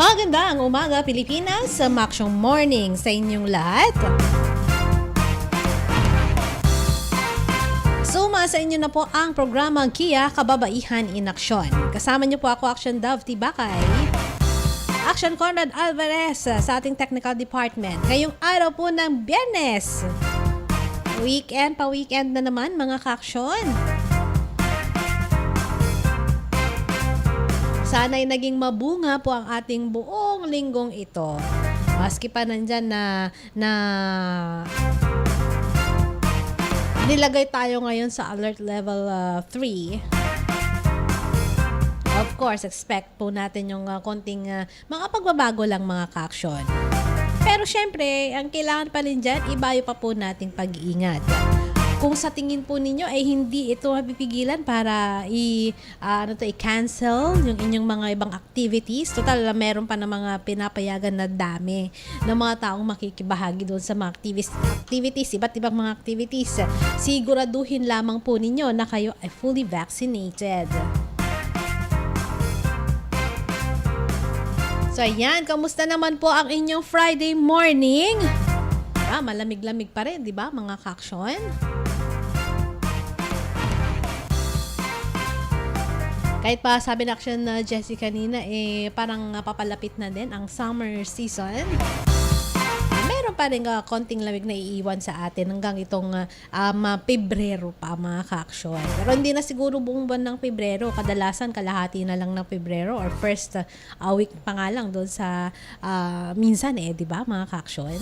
Magandang umaga Pilipinas, sa Maksyong Morning sa inyong lahat. Suma sa inyo na po ang programang Kia Kababaihan in Aksyon. Kasama niyo po ako, Action Dove Tibakay, Action Conrad Alvarez sa ating technical department. Ngayong araw po ng Biyernes. Weekend pa weekend na naman mga ka-aksyon. Sana'y naging mabunga po ang ating buong linggong ito. Maski pa nandyan na nilagay tayo ngayon sa alert level 3. Of course, expect po natin yung konting mga pagbabago lang mga ka-aksyon. Pero syempre, ang kailangan pa rin dyan, ibayo pa po nating pag-iingat. Kung sa tingin po ninyo ay hindi ito mapipigilan para i-cancel yung inyong mga ibang activities. Total, meron pa na mga pinapayagan na dami ng mga taong makikibahagi doon sa mga activities, iba't ibang mga activities. Siguraduhin lamang po ninyo na kayo ay fully vaccinated. So ayan, kamusta naman po ang inyong Friday morning? Malamig-lamig pa rin, di ba mga ka-aksyon? Kahit pa sabi na Action na Jessie kanina, parang papalapit na din ang summer season. Meron pa rin konting lamig na iiwan sa atin hanggang itong Pebrero pa mga ka-aksyon. Pero hindi na siguro buong buwan ng Pebrero. Kadalasan kalahati na lang ng Pebrero or first week pa nga lang doon sa minsan di ba mga ka-aksyon?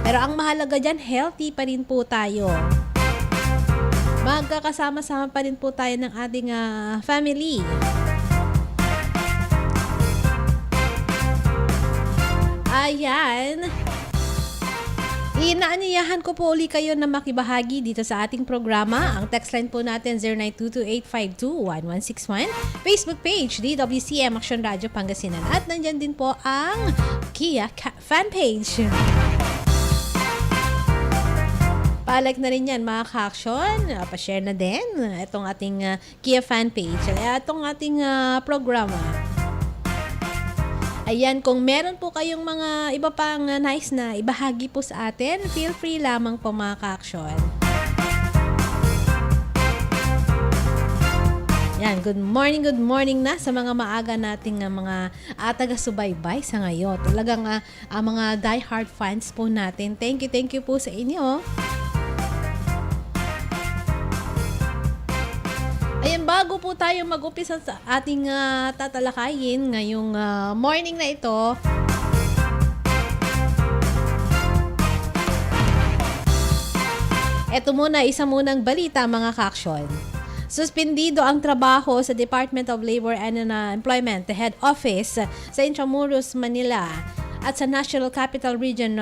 Pero ang mahalaga dyan, healthy pa rin po tayo. Magkakasama-sama pa rin po tayo ng ating family. Ayan. Inaanyayahan ko po uli kayo na makibahagi dito sa ating programa. Ang text line po natin 0922-852-1161. Facebook page DWCM Action Radio Pangasinan. At nandyan din po ang Kia fan page. Pa-like na rin yan mga ka-action. Pa-share na din itong ating Kia fan page. Itong ating programa. Ayan, kung meron po kayong mga iba pang nice na ibahagi po sa atin, feel free lamang po mga ka-action. Yan, good morning na sa mga maaga nating mga taga-subaybay sa ngayon. Talagang mga die-hard fans po natin. Thank you po sa inyo. Ayan, bago po tayo mag-upisa sa ating tatalakayin ngayong morning na ito, eto muna, isa munang balita mga ka-action. Suspendido ang trabaho sa Department of Labor and Employment, the head office sa Intramuros, Manila at sa National Capital Region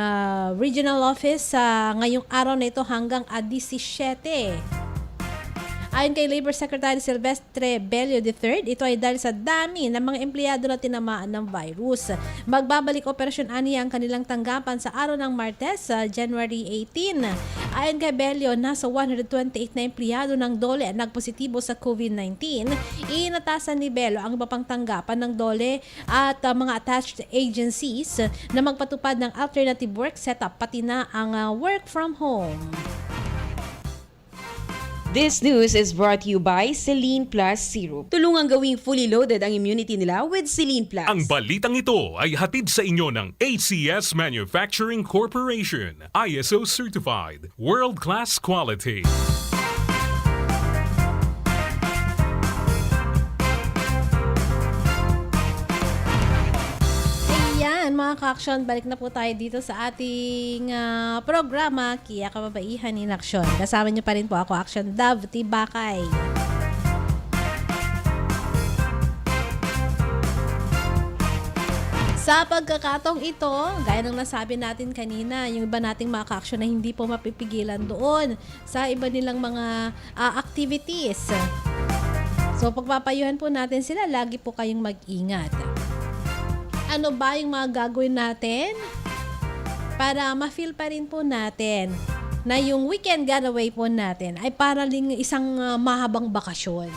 Regional Office ngayong araw na ito hanggang 17. Ayon kay Labor Secretary Silvestre Bello III, ito ay dahil sa dami ng mga empleyado na tinamaan ng virus. Magbabalik operasyon aniya ang kanilang tanggapan sa araw ng Martes, January 18. Ayon kay Bello, nasa 128 na empleyado ng DOLE ang nagpositibo sa COVID-19. Inatasan ni Bello ang iba pang tanggapan ng DOLE at mga attached agencies na magpatupad ng alternative work setup pati na ang work from home. This news is brought to you by Celine Plus Syrup. Tulungang gawing fully loaded ang immunity nila with Celine Plus. Ang balitang ito ay hatid sa inyo ng ACS Manufacturing Corporation, ISO certified, world-class quality. Mga ka-action, balik na po tayo dito sa ating programa Kia Kababaihan in Action. Kasama niyo pa rin po ako, Action Dove Tibakay. Sa pagkakataong ito, gaya ng nasabi natin kanina, yung iba nating mga ka-action na hindi po mapipigilan doon sa iba nilang mga activities. So pagpapayuhan po natin sila, lagi po kayong mag-ingat. Ano ba yung mga gagawin natin para ma-feel pa rin po natin na yung weekend getaway po natin ay paraling isang mahabang bakasyon.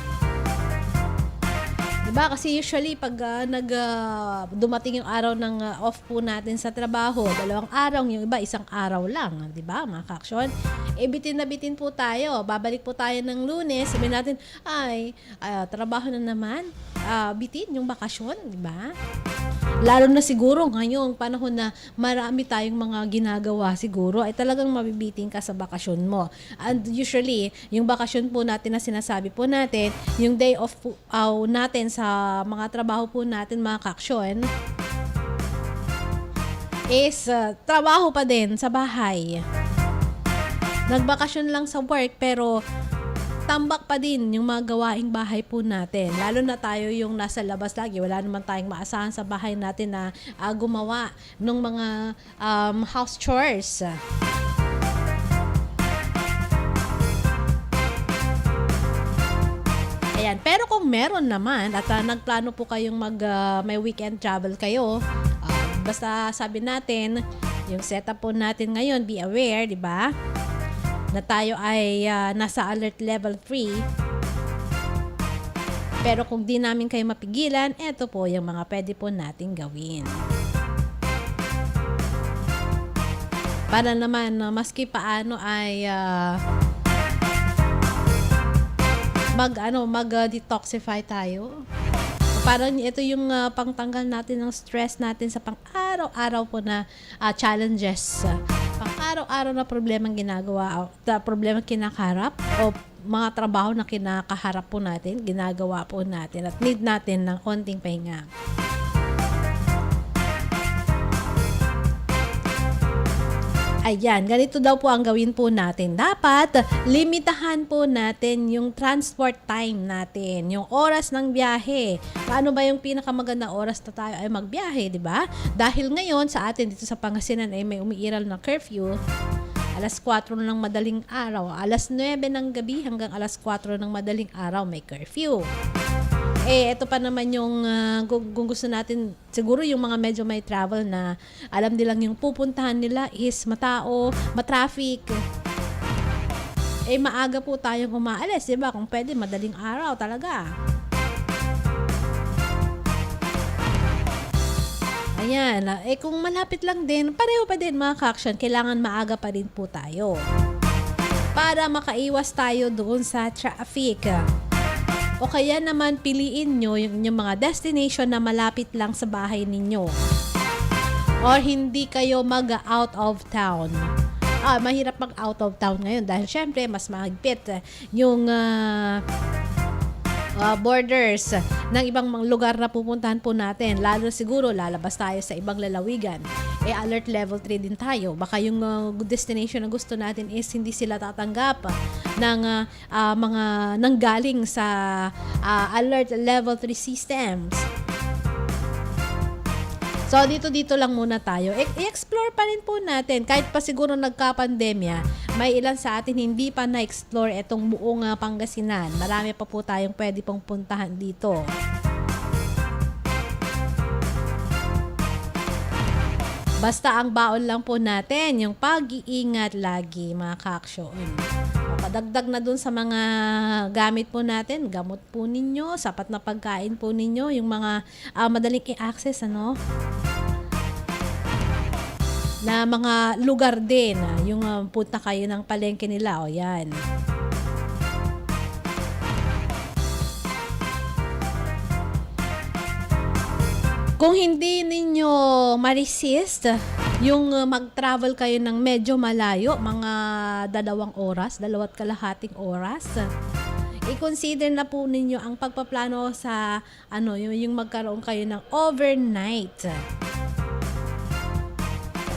Diba? Kasi usually pag dumating yung araw ng off po natin sa trabaho, 2 araw, yung iba 1 araw lang. Diba mga ka-action? Bitin na bitin po tayo. Babalik po tayo ng Lunes. Sabihin natin, trabaho na naman. Bitin yung bakasyon. Diba? Lalo na siguro ngayong panahon na marami tayong mga ginagawa siguro ay talagang mabibiting ka sa bakasyon mo. And usually, yung bakasyon po natin na sinasabi po natin, yung day off po, natin sa mga trabaho po natin mga ka-action is trabaho pa din sa bahay. Nagbakasyon lang sa work pero tambak pa din yung mga gawaing bahay po natin. Lalo na tayo yung nasa labas lagi. Wala naman tayong maasahan sa bahay natin na gumawa ng mga house chores. Ayan. Pero kung meron naman at nagplano po kayong may weekend travel kayo, basta sabi natin, yung setup po natin ngayon, be aware, di ba? Na tayo ay nasa alert level 3. Pero kung di namin kayo mapigilan, eto po yung mga pwede po nating gawin. Para naman, maski paano ay mag-detoxify tayo. Parang ito yung pangtanggal natin ng stress natin sa pang-araw-araw po na challenges. Pang-araw-araw na problemang ginagawa, problemang kinakaharap o mga trabaho na kinakaharap po natin, ginagawa po natin at need natin ng onting pahinga. Ayan, ganito daw po ang gawin po natin. Dapat, limitahan po natin yung transport time natin, yung oras ng biyahe. Paano ba yung pinakamagandang oras na tayo ay magbiyahe, di ba? Dahil ngayon, sa atin dito sa Pangasinan ay may umiiral na curfew. Alas 4 ng madaling araw, alas 9 ng gabi hanggang alas 4 ng madaling araw may curfew. Ito pa naman yung kung gusto natin, siguro yung mga medyo may travel na alam nilang yung pupuntahan nila is matao, matraffic. Maaga po tayong umaalis, diba? Kung pwede, madaling araw talaga. Ayan, kung malapit lang din, pareho pa din mga ka-action, kailangan maaga pa rin po tayo. Para makaiwas tayo doon sa traffic. O kaya naman piliin nyo yung mga destination na malapit lang sa bahay ninyo. Or hindi kayo mag-out of town. Mahirap mag-out of town ngayon dahil syempre mas mahigpit yung borders ng ibang mga lugar na pupuntahan po natin. Lalo siguro lalabas tayo sa ibang lalawigan. Alert level 3 din tayo. Baka yung destination na gusto natin is hindi sila tatanggap ng mga nanggaling sa alert level 3 systems. So, dito lang muna tayo. I-explore pa rin po natin. Kahit pa siguro nagka-pandemya, may ilan sa atin hindi pa na-explore itong buong Pangasinan. Marami pa po tayong pwede pong puntahan dito. Basta ang baon lang po natin, yung pag-iingat lagi, mga ka-aksyon. Padagdag na dun sa mga gamit po natin, gamot po ninyo, sapat na pagkain po ninyo, yung mga madaling i-access, na mga lugar din, yung punta kayo ng palengke nila, yan. Kung hindi ninyo ma-resist yung mag-travel kayo ng medyo malayo, mga 2 oras, 2.5 oras, i-consider na po ninyo ang pagpaplano sa yung magkaroon kayo ng overnight.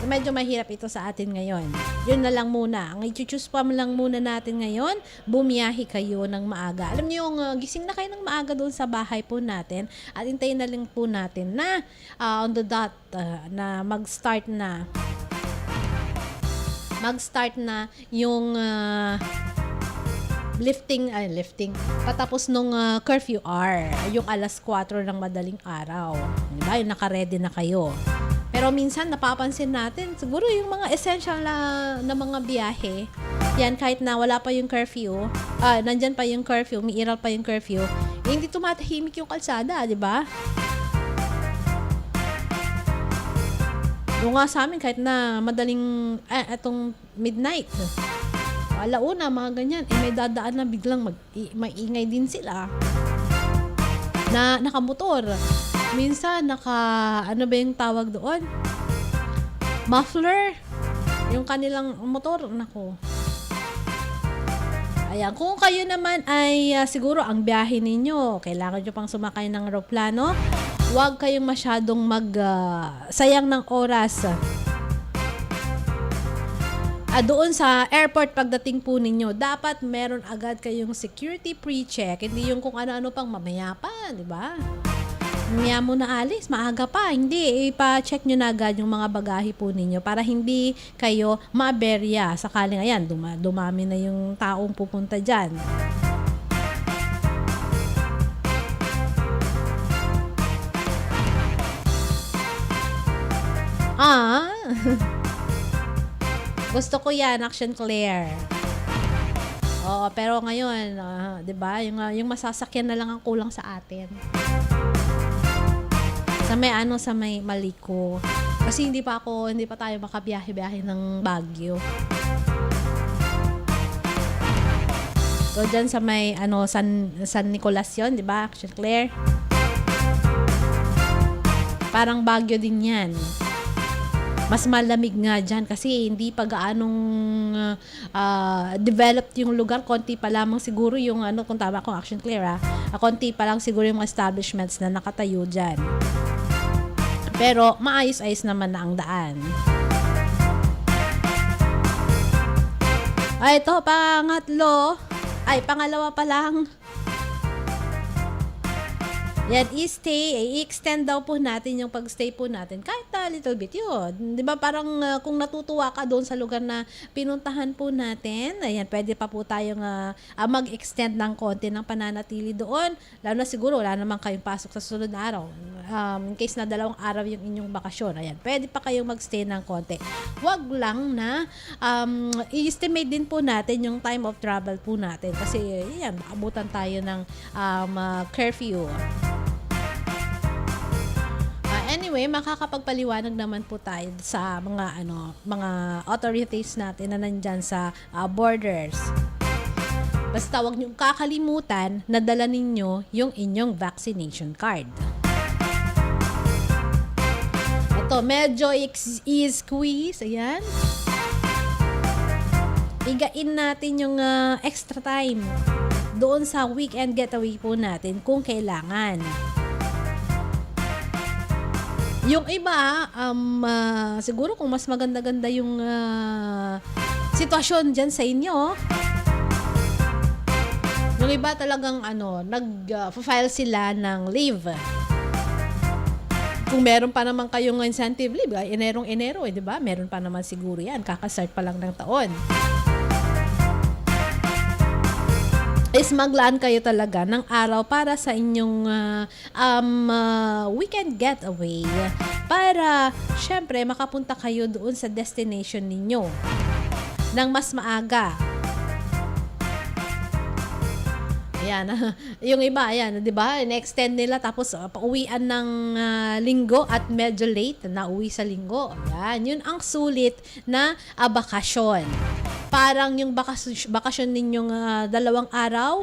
Medyo mahirap ito sa atin ngayon. Yun na lang muna. Ang i-choose pa lang muna natin ngayon, bumiyahe kayo ng maaga. Alam niyo yung gising na kayo ng maaga doon sa bahay po natin at hintayin na lang po natin na on the dot na mag-start na yung lifting patapos nung curfew hour, yung alas 4 ng madaling araw. Diba? Yung naka-ready na kayo. Pero minsan napapansin natin, siguro yung mga essential na mga biyahe, yan kahit na wala pa yung curfew, nandyan pa yung curfew, umiiral pa yung curfew, hindi tumatahimik yung kalsada, di ba? Yung nga sa amin, kahit na madaling, etong midnight, alauna, mga ganyan, may dadaan na biglang maingay din sila na nakamotor. Minsan, ano ba yung tawag doon? Muffler. Yung kanilang motor, nako. Ayan, kung kayo naman ay siguro ang biyahe ninyo, kailangan nyo pang sumakay ng aeroplano, huwag kayong masyadong sayang ng oras. Doon sa airport pagdating po ninyo, dapat meron agad kayong security pre-check. Hindi yung kung ano-ano pang mamaya pa, di ba? Mamaya mo na alis, maaga pa. Hindi, ipa-check nyo na agad yung mga bagahe po ninyo para hindi kayo maaberya. Sakaling ayan, dumami na yung taong pupunta dyan. Gusto ko yan, Action Claire. Oo, pero ngayon, 'di ba? Yung masasakyan na lang ang kulang sa atin. Sa may Maliko. Kasi hindi pa tayo makabiyahe-biyahe ng Baguio. So diyan sa may San Nicolas 'yon, 'di ba? Action Claire. Parang Baguio din 'yan. Mas malamig nga dyan kasi hindi pa gaanong developed yung lugar. Konti pa lamang siguro yung kung tama akong Action Clear konti pa lang siguro yung establishments na nakatayo dyan. Pero maayos-ayos naman na ang daan. Ay, ito, pangatlo. Ay, pangalawa pa lang. Yan, i-extend daw po natin yung pag-stay po natin. Kahit a little bit yun. Di ba parang kung natutuwa ka doon sa lugar na pinuntahan po natin, ayan, pwede pa po tayong mag-extend ng konti ng pananatili doon. Lalo na siguro, wala naman kayong pasok sa sunod na araw. In case na 2 araw yung inyong bakasyon, ayan, pwede pa kayong mag-stay ng konti. Wag lang na i-estimate din po natin yung time of travel po natin. Kasi, yan, abutan tayo ng curfew. Anyway, makakapagpaliwanag naman po tayo sa mga authorities natin na nandyan sa borders. Basta wag niyong kakalimutan na dala ninyo yung inyong vaccination card. Ito, medyo i-squeeze. Ayan. Igain natin yung extra time doon sa weekend getaway po natin kung kailangan. Yung iba, siguro kung mas maganda-ganda yung sitwasyon dyan sa inyo, yung iba talagang nag-file sila ng leave. Kung meron pa naman kayong incentive leave, Enero, di ba? Meron pa naman siguro yan, kakastart pa lang ng taon. Is maglaan kayo talaga ng araw para sa inyong weekend getaway para syempre makapunta kayo doon sa destination ninyo ng mas maaga. Ayan, yung iba, ayan, di ba? In-extend nila tapos pauwian ng linggo at medyo late na uwi sa linggo. Ayan, yun ang sulit na bakasyon. Parang yung bakasyon ninyong 2 araw,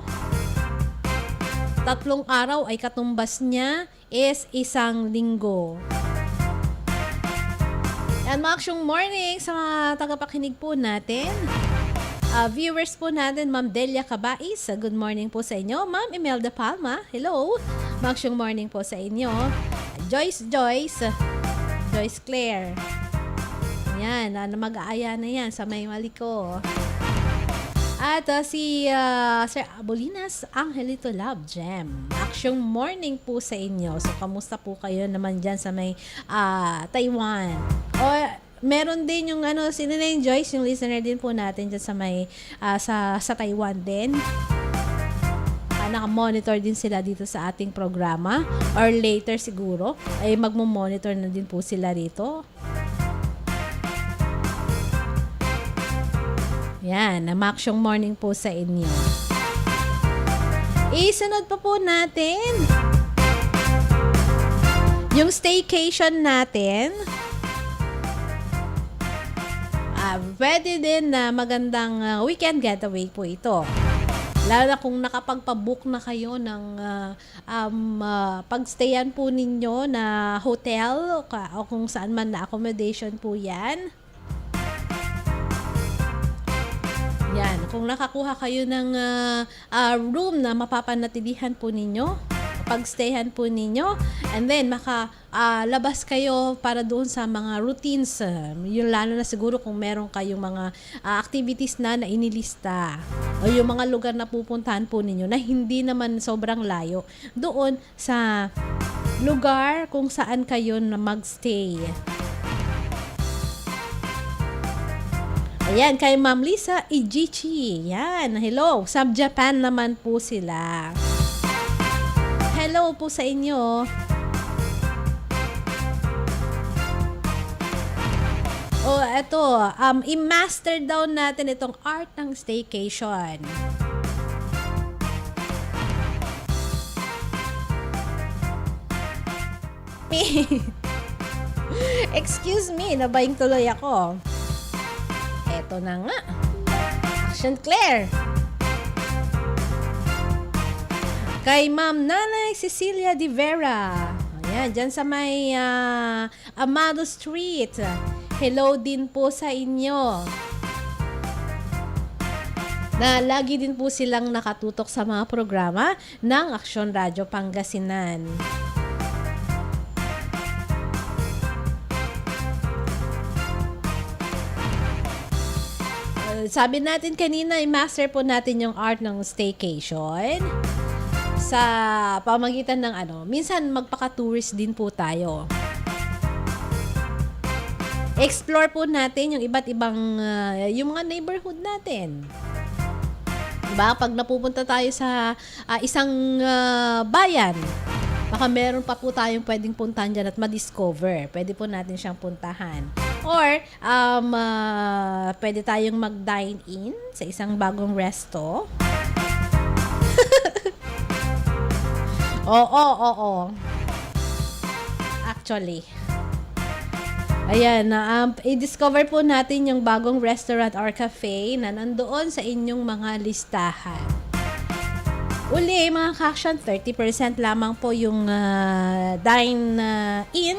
3 araw ay katumbas niya is 1 linggo. And maksyong morning sa mga tagapakinig po natin. Viewers po natin, Ma'am Delia Cabais, good morning po sa inyo. Ma'am Imelda Palma, hello. Maksyong morning po sa inyo. Joyce Claire. Yan, mag-aaya na yan sa may Maliko. At si Sir Abolinas Angelito Love Gem. Aksyong morning po sa inyo. So, kamusta po kayo naman dyan sa may Taiwan? O, meron din yung si Nanay Joyce, yung listener din po natin dyan sa may sa Taiwan din. Naka-monitor din sila dito sa ating programa. Or later siguro, ay magmo-monitor na din po sila rito. Yan, maksyong morning po sa inyo. Isunod pa po natin yung staycation natin. Pwede din na magandang weekend getaway po ito. Lalo na kung nakapagpabook na kayo ng pagstayan po ninyo na hotel o kung saan man na accommodation po yan. Yan, kung nakakuha kayo ng room na mapapanatilihan po ninyo, pagstayhan po ninyo, and then makalabas kayo para doon sa mga routines. Yung lalo na siguro kung meron kayong mga activities na inilista o yung mga lugar na pupuntahan po ninyo na hindi naman sobrang layo doon sa lugar kung saan kayo na magstay. Ayan, kay Ma'am Lisa Ijichi. Yan, hello. Sa Japan naman po sila. Hello po sa inyo. Eto, i-master down natin itong art ng staycation. Excuse me, nabayang tuloy ako. Eto na nga. Action Claire. Kay Ma'am Nanay Cecilia De Vera. Ayan, dyan sa may Amado Street. Hello din po sa inyo. Na lagi din po silang nakatutok sa mga programa ng Aksyon Radio Pangasinan. sabi natin kanina, i-master po natin yung art ng staycation sa pamagitan ng minsan magpaka-tourist din po tayo. Explore po natin yung iba't ibang yung mga neighborhood natin. Diba? Pag napupunta tayo sa isang bayan, baka meron pa po tayong pwedeng puntahan dyan at ma-discover. Pwede po natin siyang puntahan. Or, pwede tayong mag-dine in sa isang bagong resto. Oo. Actually. Ayan, i-discover po natin yung bagong restaurant or cafe na nandoon sa inyong mga listahan. Uli, mga ka-action, 30% lamang po yung dine-in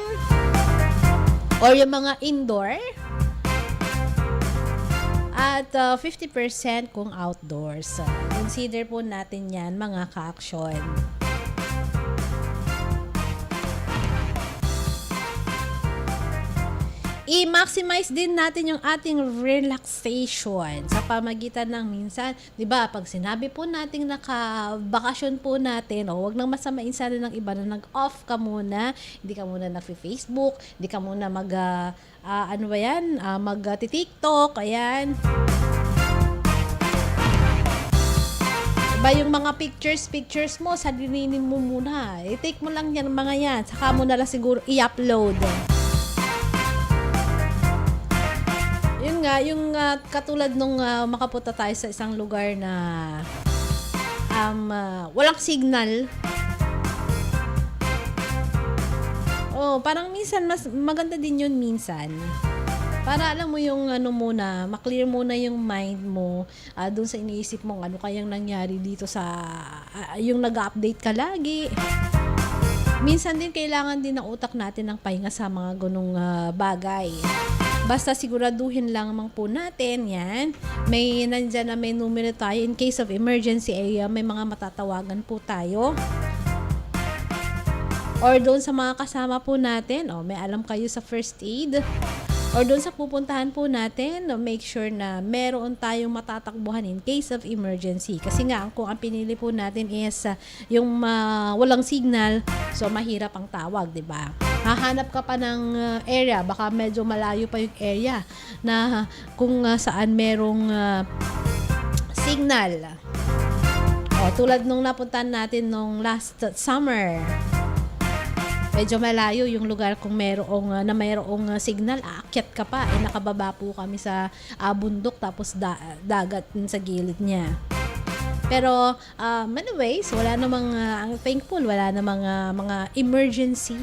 or yung mga indoor. At 50% kung outdoors. Consider po natin yan, mga ka-action. I-maximize din natin yung ating relaxation sa pamagitan ng minsan, 'di ba? Pag sinabi po nating naka-bakasyon po natin, wag nang masamain sana ng iba na nag-off ka muna, hindi ka muna nagfi-Facebook, hindi ka muna mag-TikTok, ayan. Diba yung mga pictures mo, salinin mo muna. I-take mo lang yan mga yan, saka mo na lang siguro i-upload. Yun nga, yung katulad nung makapunta tayo sa isang lugar na walang signal. Parang minsan mas maganda din yun minsan. Para alam mo yung muna, maklear muna yung mind mo doon sa iniisip mo ano kayang nangyari dito sa yung nag-update ka lagi. Minsan din kailangan din ng utak natin ng pahinga sa mga ganung bagay. Basta siguraduhin lang po natin yan. May nandyan na may numero tayo in case of emergency may mga matatawagan po tayo. Or doon sa mga kasama po natin, may alam kayo sa first aid. Or doon sa pupuntahan po natin, make sure na meron tayong matatakbuhan in case of emergency. Kasi nga, kung ang pinili po natin is yung walang signal, so mahirap ang tawag, di ba? Hahanap ka pa ng area, baka medyo malayo pa yung area na kung saan merong signal. Tulad nung napuntahan natin nung last summer. Medyo malayo yung lugar kung mayroong signal, aakyat ka pa. Nakababa po kami sa bundok tapos dagat sa gilid niya. Pero anyways, wala namang ang thankful, wala namang mga emergency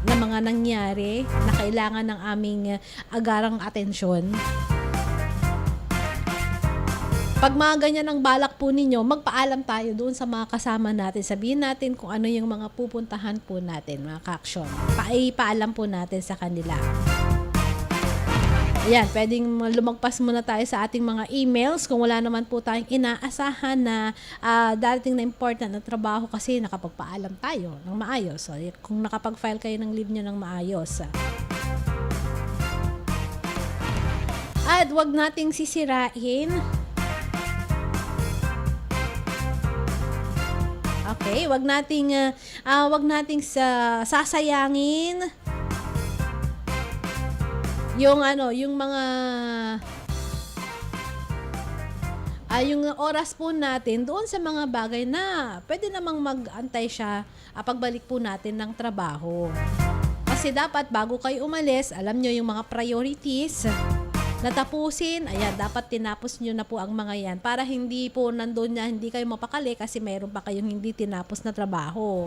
na mga nangyari na kailangan ng aming agarang atensyon. Pag mga ganyan ang balak po ninyo, magpaalam tayo doon sa mga kasama natin. Sabihin natin kung ano yung mga pupuntahan po natin, mga ka-action. Paalam po natin sa kanila. Ayan, pwedeng lumagpas muna tayo sa ating mga emails kung wala naman po tayong inaasahan na darating na important na trabaho kasi nakapagpaalam tayo ng maayos. So, kung nakapag-file kayo ng leave nyo ng maayos. At wag nating sisirain. Okay, wag nating sasayangin yung mga yung oras po natin doon sa mga bagay na pwede namang mag-antay siya pagbalik po natin ng trabaho. Kasi dapat bago kayo umalis, alam nyo yung mga priorities natapusin, ayan, dapat tinapos nyo na po ang mga yan para hindi po nandun na hindi kayo mapakali kasi mayroon pa kayong hindi tinapos na trabaho.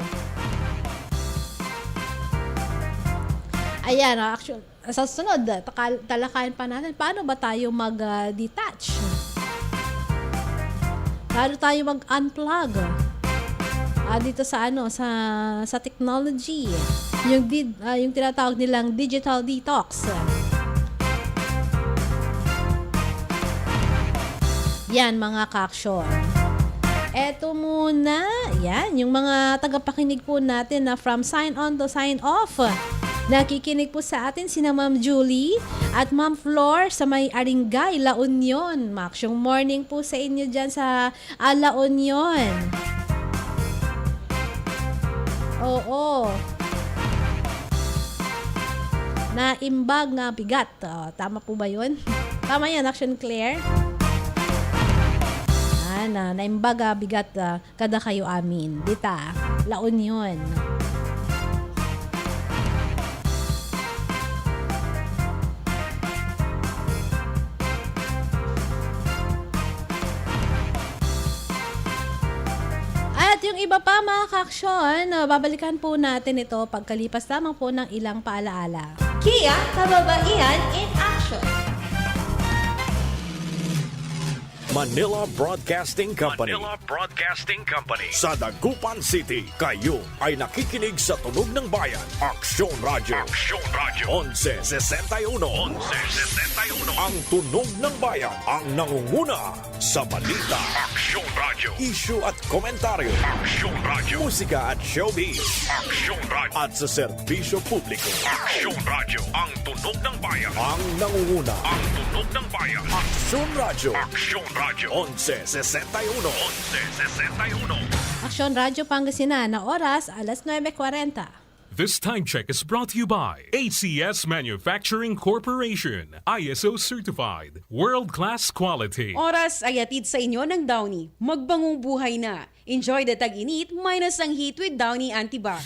Ayan, actually, sa sunod, talakayan pa natin paano ba tayo mag-detach? Paano tayo mag-unplug? Dito sa sa technology. Yung tinatawag nilang digital detox. Yan mga ka-action. Eto muna, yan, yung mga tagapakinig po natin na from sign on to sign off. Nakikinig po sa atin sina Ma'am Julie at Ma'am Flor sa may Aringay, La Union. Maksyong morning po sa inyo dyan sa La Union. Oo. Naimbag nga bigat. Tama po ba yun? Tama yan, Action Claire? Naimbag bigat kada kayo amin. Dita, La Union. At yung iba pa mga kaaksyon, babalikan po natin ito pagkalipas lamang po ng ilang paalaala. Kia Kababaihan in Action. Manila Broadcasting Company. Manila Broadcasting Company. Sa Dagupan City, kayo ay nakikinig sa Tunog ng Bayan. Aksyon Radio. Aksyon Radio. 1161. 1161. Ang Tunog ng Bayan ang nangunguna sa balita, Aksyon Radio. issue at komentaryo, Aksyon Radio. musika at showbiz, Aksyon Radio. at sa serbisyo publiko. Aksyon Radio. Ang tunog ng bayan. Ang nangunguna. Ang tunog ng bayan. Aksyon Radio. Aksyon Radio. 1161. 1161. Aksyon Radyo Pangasinan na oras, alas 9:40. This time check is brought to you by ACS Manufacturing Corporation. ISO certified. World-class quality. Oras ay atid sa inyo ng Downy. Magbangong buhay na. Enjoy the tag-init minus ang heat with Downy Antibac.